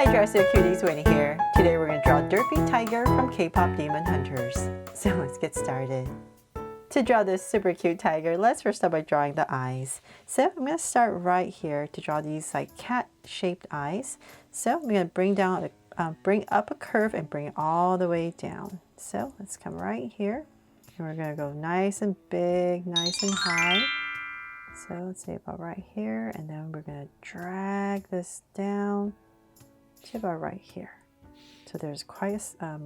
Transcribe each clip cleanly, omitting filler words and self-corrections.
Hi Dresser Cuties, Winnie here. Today we're going to draw Derpy Tiger from K-Pop Demon Hunters. So let's get started. To draw this super cute tiger, let's first start by drawing the eyes. So I'm going to start right here to draw these like cat-shaped eyes. So I'm going to bring up a curve and bring it all the way down. So let's come right here. And we're going to go nice and big, nice and high. So let's say about right here, and then we're going to drag this down to about right here. So there's quite a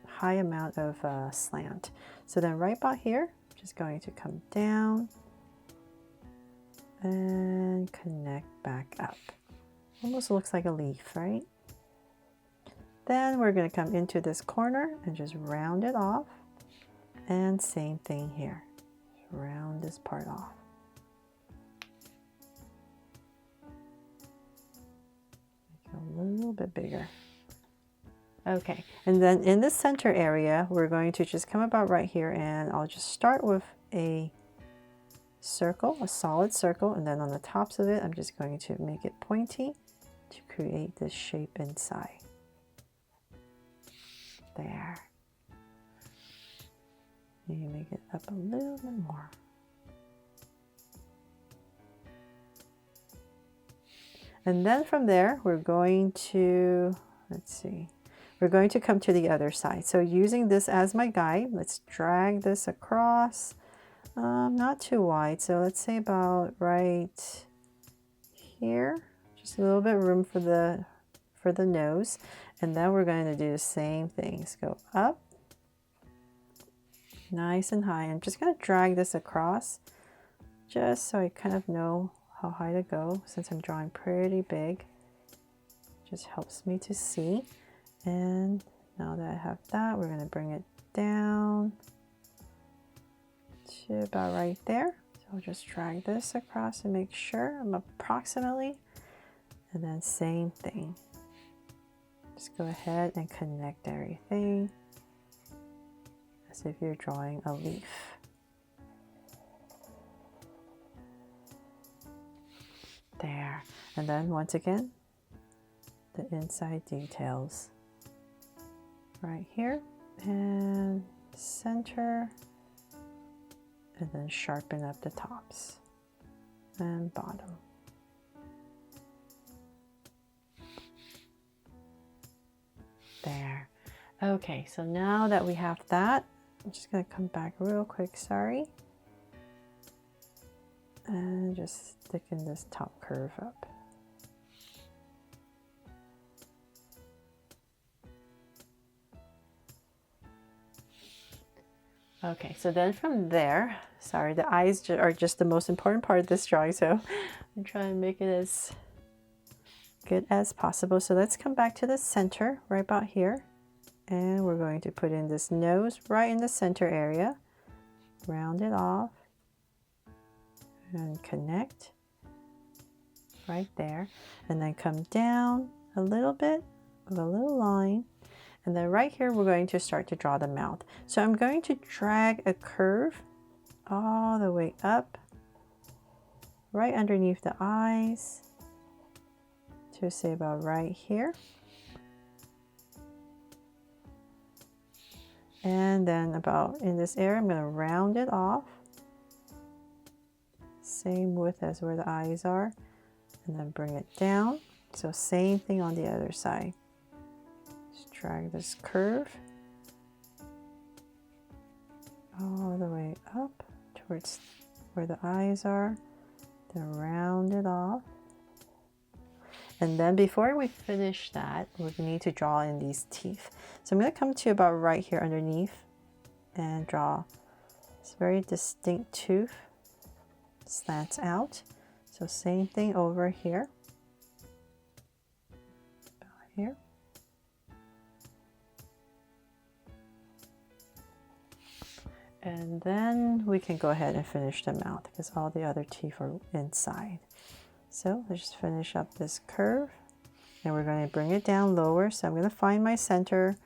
high amount of slant. So then right about here, just going to come down and connect back up. Almost looks like a leaf, right? Then we're going to come into this corner and just round it off. And same thing here. Just round this part off. A little bit bigger. Okay, and then in the center area, we're going to just come about right here, and I'll just start with a circle, a solid circle, and then on the tops of it, I'm just going to make it pointy to create this shape inside. There. And you make it up a little bit more. And then from there, we're going to, we're going to come to the other side. So using this as my guide, let's drag this across, not too wide. So let's say about right here, just a little bit of room for the nose. And then we're going to do the same things. Go up, nice and high. I'm just going to drag this across just so I kind of know how high to go, since I'm drawing pretty big. Just helps me to see. And now that I have that, we're going to bring it down to about right there. So I'll just drag this across and make sure I'm approximately. And then same thing. Just go ahead and connect everything as if you're drawing a leaf. There. And then once again, the inside details. Right here and center, and then sharpen up the tops and bottom. There. Okay, so now that we have that, I'm just going to come back real quick, sorry. And just thicken this top curve up. Okay, so then from there, sorry, the eyes are just the most important part of this drawing, so I'm trying to make it as good as possible. So let's come back to the center, right about here, and we're going to put in this nose right in the center area, round it off, and connect right there, and then come down a little bit with a little line, and then right here we're going to start to draw the mouth. So I'm going to drag a curve all the way up right underneath the eyes to say about right here, and then about in this area I'm going to round it off, same width as where the eyes are, and then bring it down. So same thing on the other side. Just drag this curve all the way up towards where the eyes are, then round it off. And then before we finish that, we need to draw in these teeth. So I'm going to come to about right here underneath and draw this very distinct tooth. Slants out. So same thing over here. About here. And then we can go ahead and finish the mouth because all the other teeth are inside. So let's just finish up this curve, and we're going to bring it down lower. So I'm going to find my center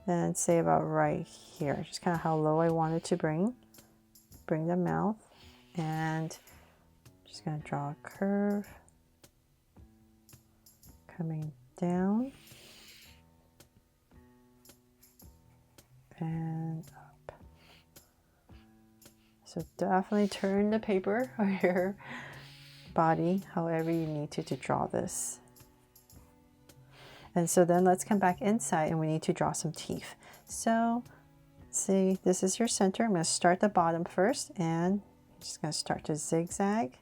and say about right here, just kind of how low I want it to bring the mouth, and just going to draw a curve coming down and up. So definitely turn the paper or your body however you need to draw this. And so then let's come back inside and we need to draw some teeth. So see, this is your center. I'm going to start the bottom first and I'm just going to start to zigzag.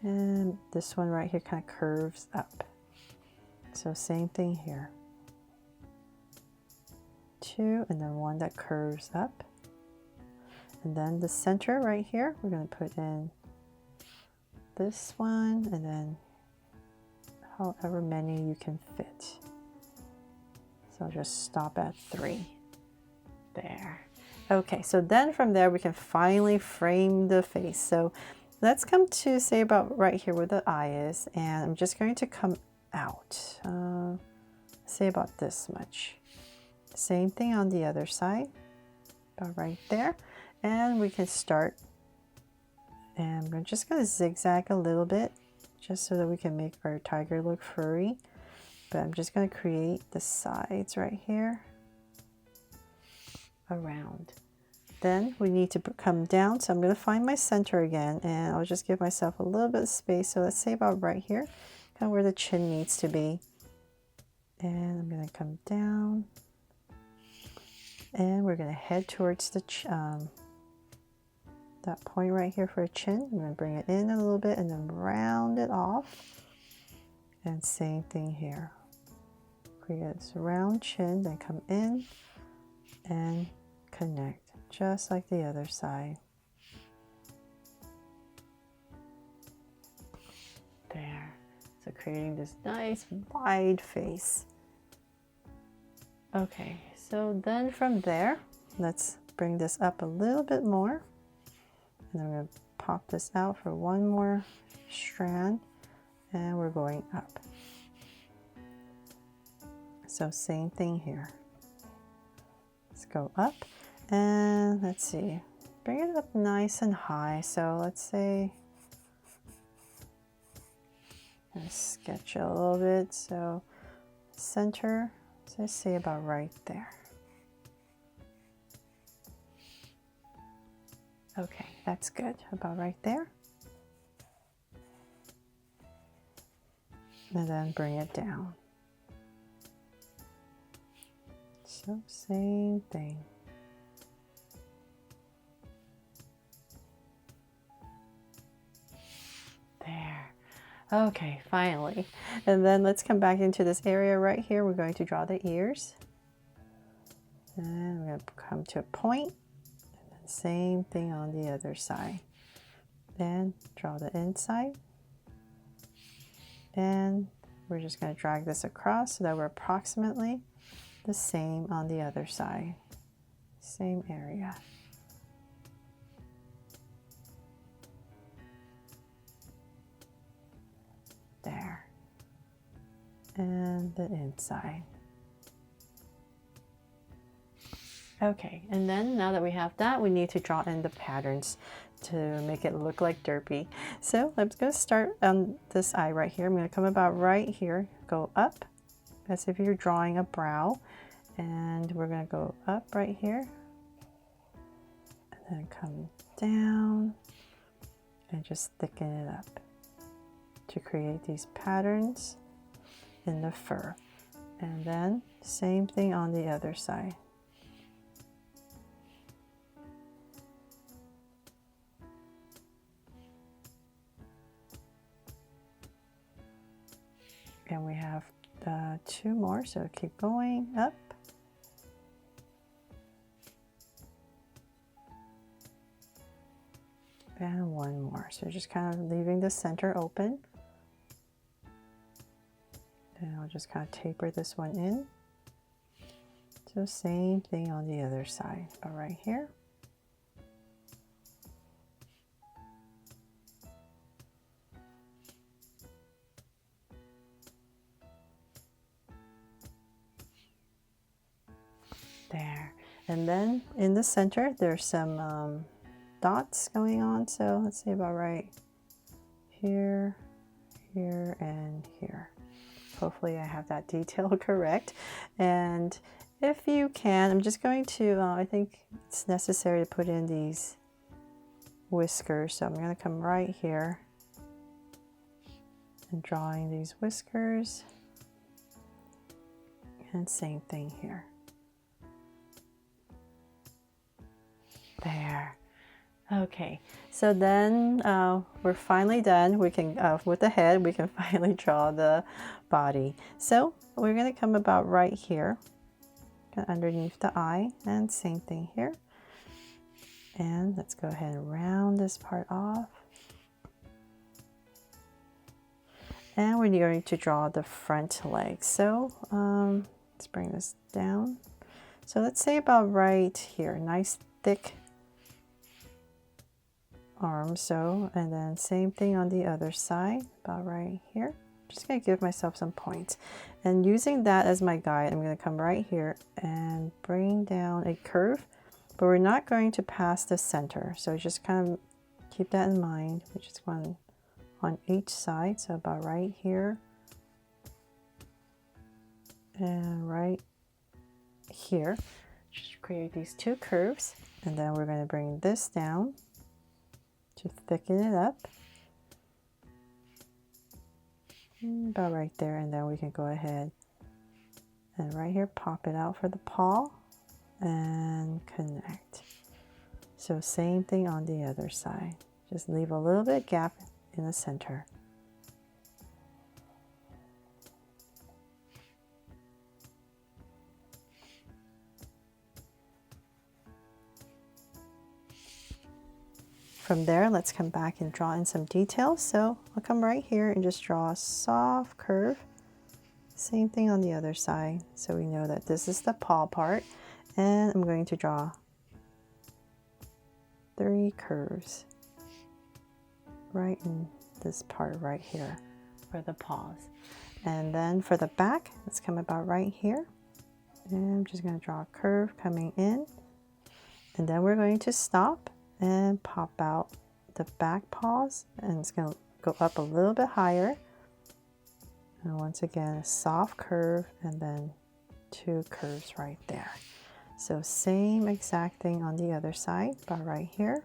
And this one right here kind of curves up. So same thing here. 2 and then 1 that curves up. And then the center right here, we're going to put in this one and then however many you can fit. So just stop at 3. There. Okay, so then from there we can finally frame the face. So let's come to say about right here where the eye is, and I'm just going to come out. Say about this much. Same thing on the other side, about right there. And we can start, and we're just going to zigzag a little bit just so that we can make our tiger look furry. But I'm just going to create the sides right here around. Then we need to come down, so I'm going to find my center again, and I'll just give myself a little bit of space. So let's say about right here, kind of where the chin needs to be. And I'm going to come down, and we're going to head towards the that point right here for a chin. I'm going to bring it in a little bit and then round it off. And same thing here. Create this round chin, then come in and connect, just like the other side. There. So creating this nice wide face. Okay, so then from there, let's bring this up a little bit more. And then we're going to pop this out for one more strand, and we're going up. So same thing here. Let's go up, and let's see, bring it up nice and high. So let's say, sketch it a little bit. So center, so let's say about right there. Okay, that's good, about right there. And then bring it down. So same thing. There. Okay, finally. And then let's come back into this area right here. We're going to draw the ears. And we're going to come to a point. Same thing on the other side. Then draw the inside. And we're just going to drag this across so that we're approximately the same on the other side. Same area. There. And the inside. Okay, and then now that we have that, we need to draw in the patterns to make it look like Derpy. So I'm going to start on this eye right here. I'm going to come about right here, go up as if you're drawing a brow, and we're going to go up right here, and then come down and just thicken it up to create these patterns in the fur. And then same thing on the other side. And we have 2 more, so keep going up. And 1 more. So just kind of leaving the center open. And I'll just kind of taper this one in. So same thing on the other side, but right here. There. And then in the center, there's some dots going on. So let's see about right here, here, and here. Hopefully I have that detail correct. And if you can, I'm just going to, I think it's necessary to put in these whiskers. So I'm going to come right here and drawing these whiskers. And same thing here. There. Okay, so then we're finally done. We can, with the head, we can finally draw the body. So we're going to come about right here, underneath the eye, and same thing here. And let's go ahead and round this part off. And we're going to draw the front leg. So let's bring this down. So let's say about right here, nice thick arm. So, and then same thing on the other side, about right here. Just gonna give myself some points. And using that as my guide, I'm gonna come right here and bring down a curve, but we're not going to pass the center. So just kind of keep that in mind. We just want on each side, so about right here and right here. Just create these two curves, and then we're going to bring this down to thicken it up about right there, and then we can go ahead and right here pop it out for the paw and connect. So same thing on the other side, just leave a little bit gap in the center. From there, let's come back and draw in some details. So I'll come right here and just draw a soft curve. Same thing on the other side. So we know that this is the paw part. And I'm going to draw 3 curves right in this part right here for the paws. And then for the back, let's come about right here. And I'm just going to draw a curve coming in. And then we're going to stop and pop out the back paws, and it's going to go up a little bit higher, and once again a soft curve, and then 2 curves right there. So same exact thing on the other side, about right here.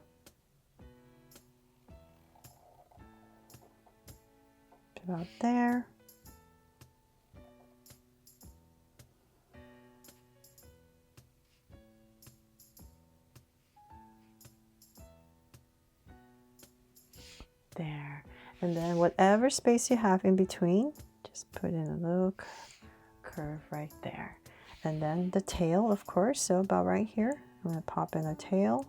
About there. There. And then whatever space you have in between, just put in a little curve right there. And then the tail, of course, so about right here, I'm going to pop in a tail,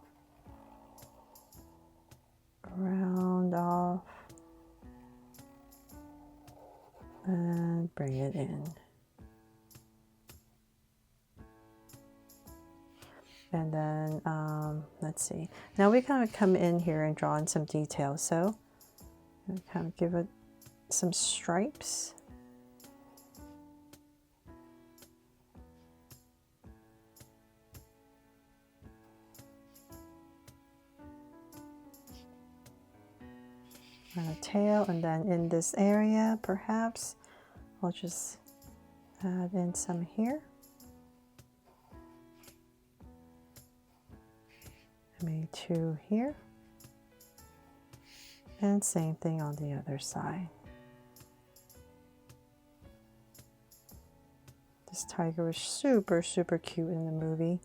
round off, and bring it in. And then, let's see. Now we kind of come in here and draw in some details. So kind of give it some stripes. And a tail, and then in this area, perhaps, I'll just add in some here. Maybe 2 here. And same thing on the other side. This tiger was super, super cute in the movie.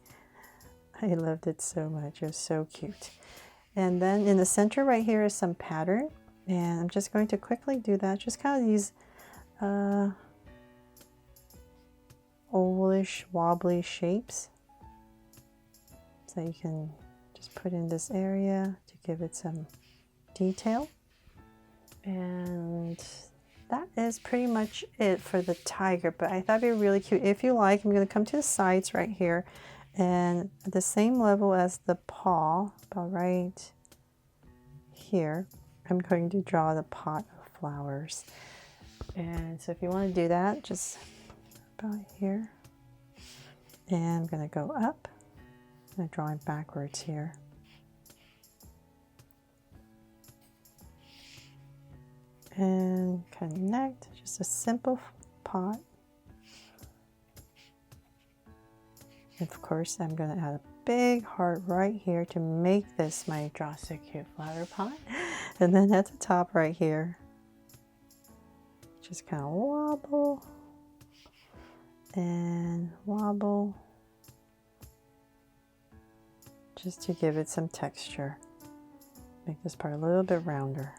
I loved it so much. It was so cute. And then in the center right here is some pattern. And I'm just going to quickly do that. Just kind of these ovalish, wobbly shapes. So you can just put in this area to give it some detail. And that is pretty much it for the tiger, but I thought it'd be really cute. If you like, I'm going to come to the sides right here, and at the same level as the paw, about right here, I'm going to draw the pot of flowers. And so if you want to do that, just about here, and I'm going to go up and draw it backwards here. And connect, just a simple pot. Of course, I'm going to add a big heart right here to make this my Draw So Cute flower pot. And then at the top right here, just kind of wobble and wobble, just to give it some texture. Make this part a little bit rounder.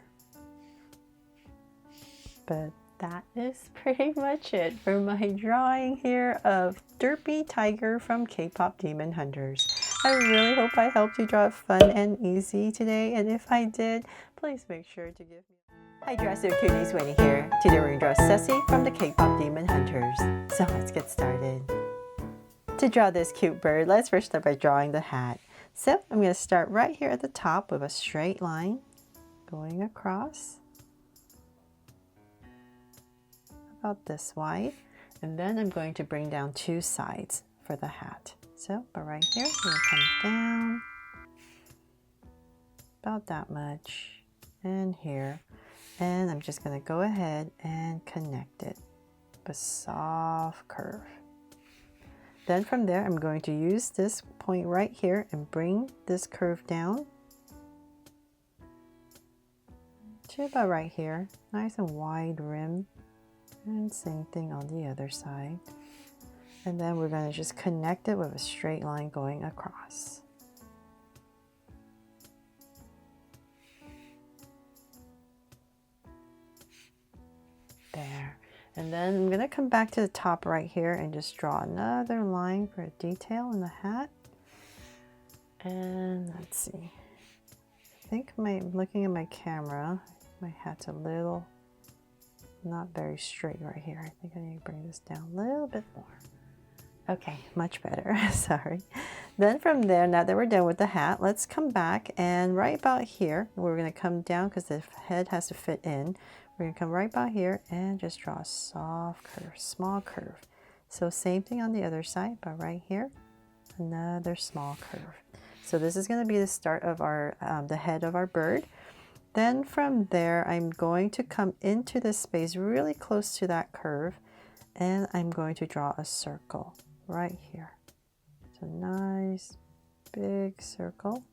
But that is pretty much it for my drawing here of Derpy Tiger from K-Pop Demon Hunters. I really hope I helped you draw it fun and easy today, and if I did, please make sure to give me... Hi Draw So Cuties, Winnie here. Today we're going to draw Sussie from the K-Pop Demon Hunters. So let's get started. To draw this cute bird, let's first start by drawing the hat. So I'm going to start right here at the top with a straight line going across about this wide, and then I'm going to bring down two sides for the hat. So, but right here, we're going to come down about that much, and here, and I'm just going to go ahead and connect it with a soft curve. Then from there, I'm going to use this point right here and bring this curve down to about right here. Nice and wide rim. And same thing on the other side. And then we're going to just connect it with a straight line going across. There. And then I'm going to come back to the top right here and just draw another line for a detail in the hat. And let's see. I think looking at my camera, my hat's a little not very straight right here. I think I need to bring this down a little bit more. Okay, much better. Sorry. Then from there, now that we're done with the hat, let's come back and right about here, we're going to come down because the head has to fit in. We're going to come right about here and just draw a soft curve, small curve. So same thing on the other side, but right here, another small curve. So this is going to be the start of our the head of our bird. Then from there, I'm going to come into this space really close to that curve, and I'm going to draw a circle right here. It's a nice big circle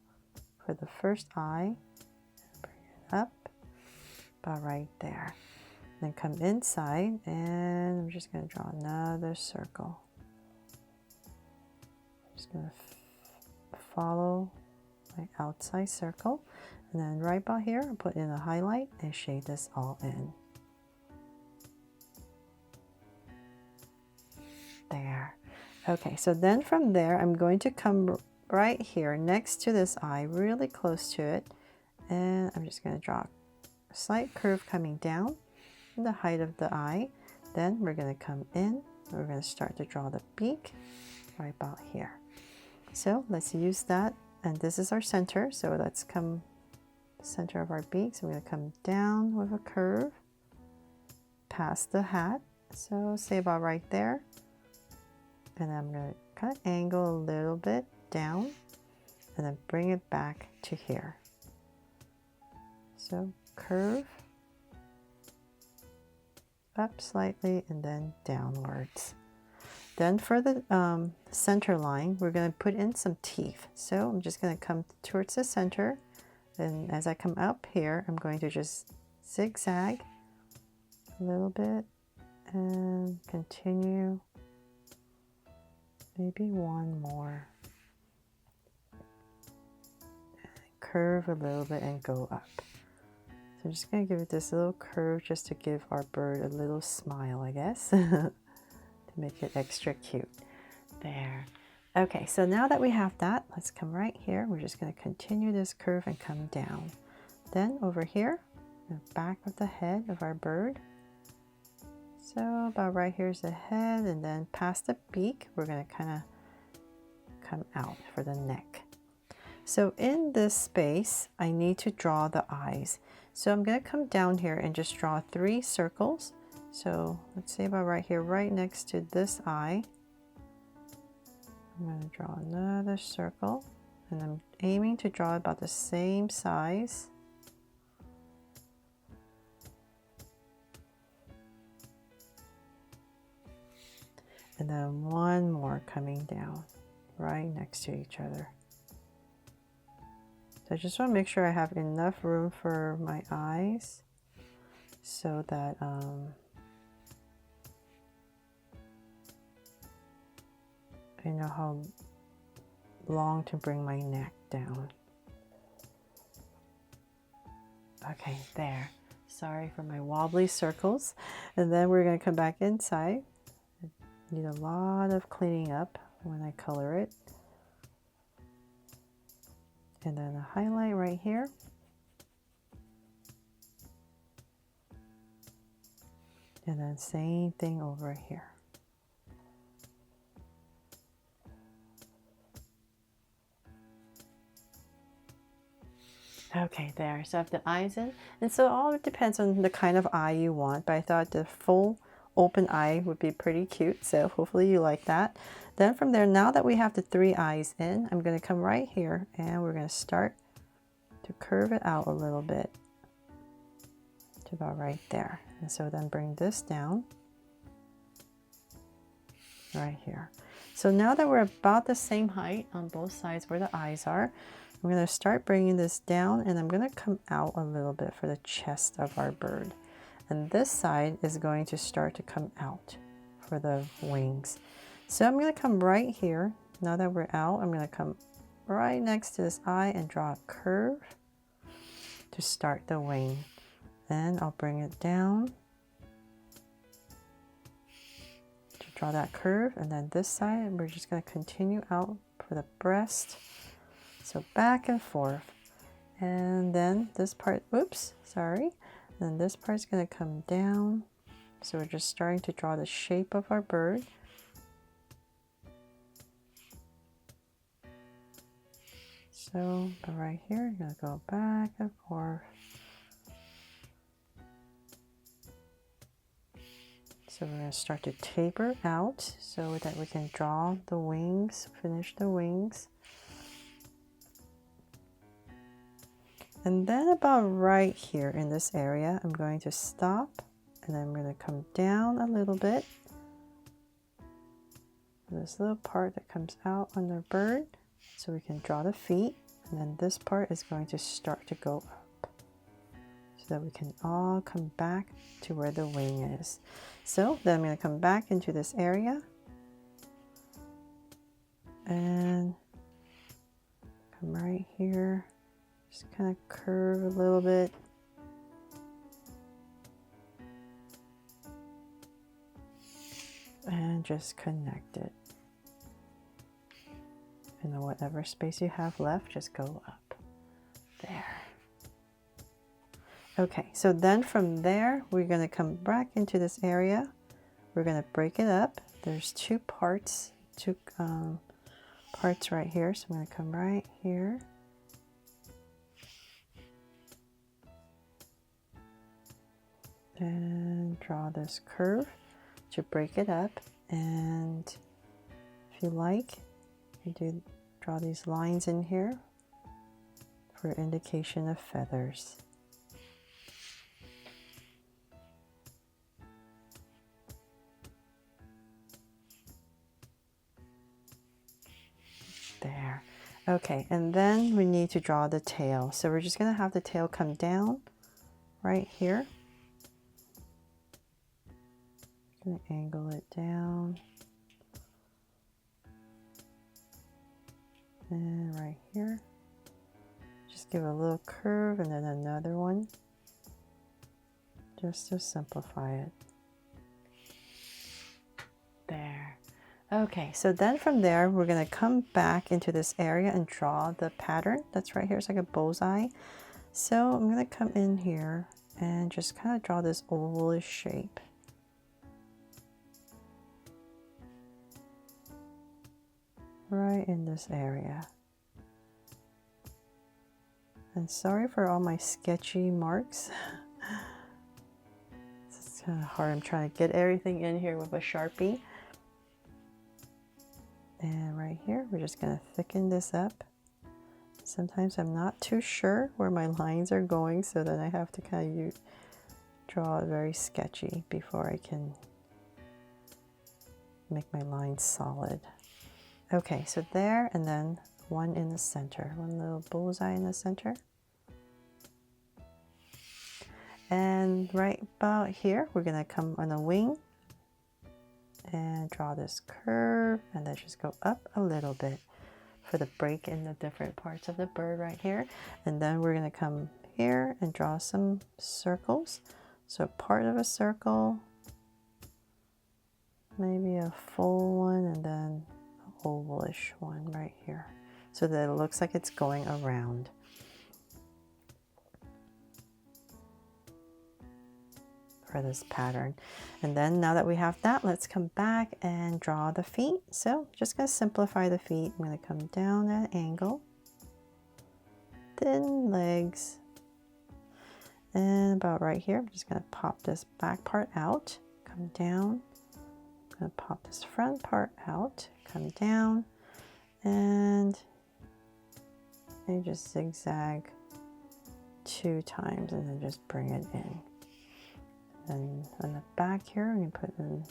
for the first eye. Bring it up about right there. Then come inside, and I'm just going to draw another circle. I'm just going to follow my outside circle. And then right about here, I'll put in a highlight and shade this all in. There. Okay, so then from there, I'm going to come right here next to this eye, really close to it. And I'm just going to draw a slight curve coming down in the height of the eye. Then we're going to come in. We're going to start to draw the beak right about here. So let's use that. And this is our center. So let's come center of our beak. So we're going to come down with a curve past the hat. So say about right there. And I'm going to kind of angle a little bit down and then bring it back to here. So curve up slightly and then downwards. Then for the center line, we're going to put in some teeth. So I'm just going to come towards the center. And as I come up here, I'm going to just zigzag a little bit and continue. Maybe one more. Curve a little bit and go up. So I'm just going to give it this little curve just to give our bird a little smile, I guess, to make it extra cute. There. Okay, so now that we have that, let's come right here. We're just going to continue this curve and come down. Then over here, the back of the head of our bird. So about right here's the head, and then past the beak, we're going to kind of come out for the neck. So in this space, I need to draw the eyes. So I'm going to come down here and just draw 3 circles. So let's say about right here, right next to this eye. I'm going to draw another circle, and I'm aiming to draw about the same size. And then one more coming down right next to each other. So I just want to make sure I have enough room for my eyes so that I know how long to bring my neck down. Okay, there. Sorry for my wobbly circles. And then we're going to come back inside. Need a lot of cleaning up when I color it. And then a highlight right here. And then same thing over here. Okay, there. So I have the eyes in. And so all depends on the kind of eye you want. But I thought the full open eye would be pretty cute. So hopefully you like that. Then from there, now that we have the 3 eyes in, I'm going to come right here and we're going to start to curve it out a little bit to about right there. And so then bring this down right here. So now that we're about the same height on both sides where the eyes are, I'm going to start bringing this down and I'm going to come out a little bit for the chest of our bird. And this side is going to start to come out for the wings. So I'm going to come right here. Now that we're out, I'm going to come right next to this eye and draw a curve to start the wing. Then I'll bring it down to draw that curve. And then this side, we're just going to continue out for the breast. So back and forth. And then this part, oops, sorry. And then this part's going to come down. So we're just starting to draw the shape of our bird. So right here, you're going to go back and forth. So we're going to start to taper out so that we can draw the wings, finish the wings. And then about right here in this area, I'm going to stop and then I'm going to come down a little bit. This little part that comes out on the bird so we can draw the feet. And then this part is going to start to go up so that we can all come back to where the wing is. So then I'm going to come back into this area and come right here. Just kind of curve a little bit. And just connect it. And then whatever space you have left, just go up. There. Okay, so then from there, we're going to come back into this area. We're going to break it up. There's two parts right here. So I'm going to come right here. And draw this curve to break it up. And if you like, you do draw these lines in here for indication of feathers. There. Okay, and then we need to draw the tail. So we're just going to have the tail come down right here. Going to angle it down. And right here. Just give a little curve and then another one. Just to simplify it. There. Okay, so then from there, we're going to come back into this area and draw the pattern that's right here. It's like a bullseye. So I'm going to come in here and just kind of draw this ovalish shape. Right in this area. And sorry for all my sketchy marks. It's kind of hard. I'm trying to get everything in here with a Sharpie. And right here, we're just going to thicken this up. Sometimes I'm not too sure where my lines are going, so then I have to kind of draw it very sketchy before I can make my lines solid. Okay, so there, and then one in the center, one little bullseye in the center. And right about here, we're gonna come on the wing and draw this curve, and then just go up a little bit for the break in the different parts of the bird right here. And then we're gonna come here and draw some circles. So part of a circle, maybe a full one, and then an ovalish one right here, so that it looks like it's going around. For this pattern. And then now that we have that, let's come back and draw the feet. So just gonna simplify the feet. I'm gonna come down at an angle, thin legs, and about right here, I'm just gonna pop this back part out, come down, I'm gonna pop this front part out, come down, and you just zigzag 2 times and then just bring it in. And on the back here, I'm going to put in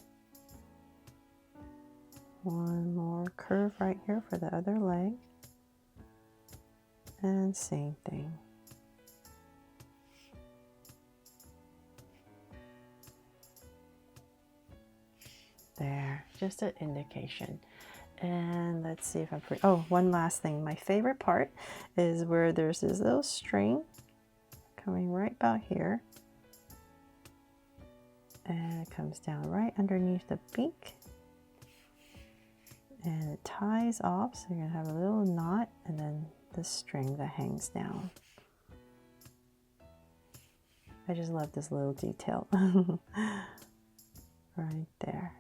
one more curve right here for the other leg. And same thing. There, just an indication. And let's see if I'm free. Oh, one last thing. My favorite part is where there's this little string coming right about here. And it comes down right underneath the beak. And it ties off, so you're gonna have a little knot and then the string that hangs down. I just love this little detail. Right there.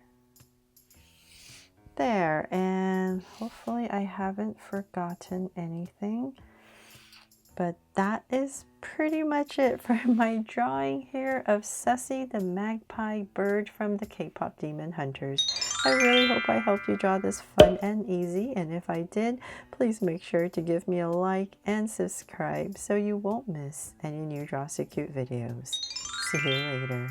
There, and hopefully I haven't forgotten anything. But that is pretty much it for my drawing here of Sussie, the magpie bird from the K-Pop Demon Hunters. I really hope I helped you draw this fun and easy, and if I did, please make sure to give me a like and subscribe so you won't miss any new Draw So Cute videos. See you later.